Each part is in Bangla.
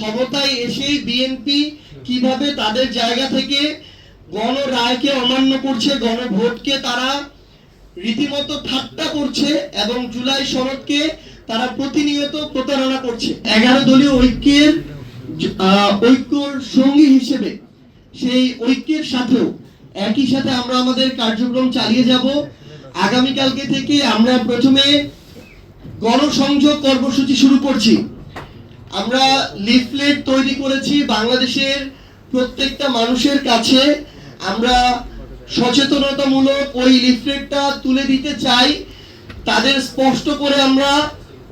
ক্ষমতায় এসেই বিএনপি কিভাবে তাদের জায়গা থেকে গণরায়কে অমান্য করছে, গণভোটকে তারা রীতিমতো ঠাট্টা করছে এবং জুলাই সনদকে তারা প্রতিনিয়ত প্রতারণা করছে। 11 দলীয় ঐক্যর সঙ্গী হিসেবে সেই ঐক্যের সাথেও একই সাথে আমরা আমাদের কার্যক্রম চালিয়ে যাব। আগামীকালকে থেকে আমরা প্রথমে গণসংযোগ কর্মসূচি শুরু করছি। আমরা লিফলেট তৈরি করেছি বাংলাদেশের প্রত্যেকটা মানুষের কাছে। আমরা সচেতনতামূলক ওই লিফলেটটা তুলে দিতে চাই। তাদের স্পষ্ট করে আমরা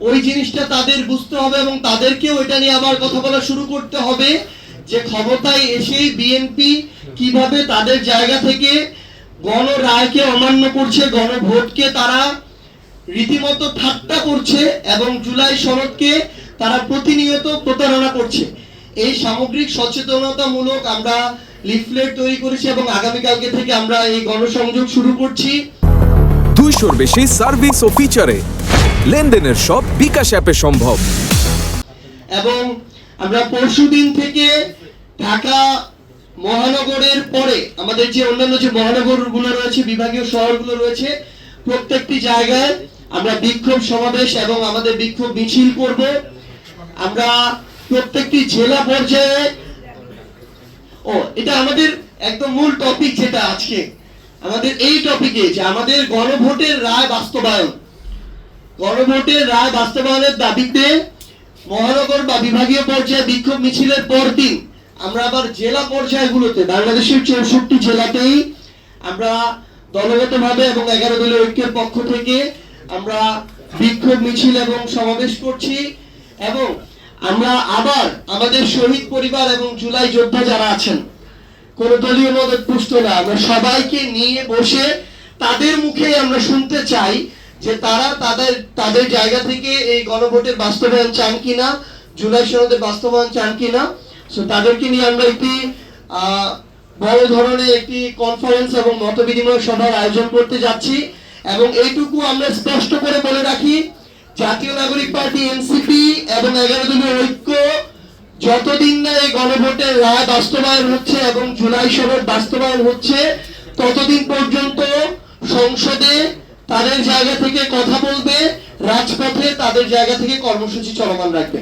ওই জিনিসটা তাদের বুঝতে হবে এবং তাদেরকেও এটা নিয়ে আবার কথা বলা শুরু করতে হবে যে ক্ষমতায় এসেই বিএনপি কিভাবে তাদের জায়গা থেকে গণরায়কে অমান্য করছে, গণভোটকে তারা রীতিমতো ঠাট্টা করছে এবং জুলাই সনদকে তারা প্রতিনিয়ত প্রতারণা করছে। এই সামগ্রিক সচেতনতামূলক আমরা লিফলেট তৈরি করেছি এবং আগামীকালকে থেকে আমরা এই গণসংযোগ শুরু করছি। 200-র বেশি সার্ভিস ও ফিচারে লেনদেনের সব বিকাশ অ্যাপে সম্ভব। এবং আমরা পরশুদিন থেকে ঢাকা মহানগরের পরে আমাদের যে অন্যান্য যে মহানগরগুলো রয়েছে, বিভাগীয় শহরগুলো রয়েছে, প্রত্যেকটি জায়গায় আমরা বিক্ষোভ সমাবেশ এবং আমাদের বিক্ষোভ মিছিল করব। আমরা প্রত্যেকটি জেলা পর্যায়ে এটা আমাদের একদম মূল টপিক, যেটা আজকে আমাদের এই টপিকে যে আমাদের গণভোটের রায় বাস্তবায়নের দাবিতে মহানগর বা বিভাগীয় পর্যায়ে বিক্ষোভ মিছিলের পর দিন আমরা আবার জেলা পর্যায়গুলোতে বাংলাদেশের 64 জেলাতেই আমরা দলগতভাবে এবং 11 দলীয় ঐক্যের পক্ষ থেকে আমরা বিক্ষোভ মিছিল এবং সমাবেশ করছি। এবং আমরা আবার আমাদের শহীদ পরিবার এবং জুলাই যোদ্ধা যারা আছেন, কোন দলীয় মদত পুষ্ট না, আমরা সবাইকে নিয়ে বসে তাদের মুখে আমরা শুনতে চাই যে তারা তাদের জায়গা থেকে এই গণভোটের বাস্তবায়ন চান কিনা, জুলাই সনদের বাস্তবায়ন চান কিনা। সো তাদেরকে নিয়ে আমরা একটি বড় ধরনের একটি কনফারেন্স এবং মতবিনিময় সভার আয়োজন করতে যাচ্ছি। এবং এইটুকু আমরা স্পষ্ট করে বলে রাখি, জাতীয় নাগরিক পার্টি এনসিপি এবং 11 দলীয় ঐক্য যতদিন না এই গণভোটের রায় বাস্তবায়ন হচ্ছে এবং জুলাই সনদ বাস্তবায়ন হচ্ছে, ততদিন পর্যন্ত সংসদে তাদের জায়গা থেকে কথা বলবে, রাজপথে তাদের জায়গা থেকে কর্মসূচি চলমান রাখবে।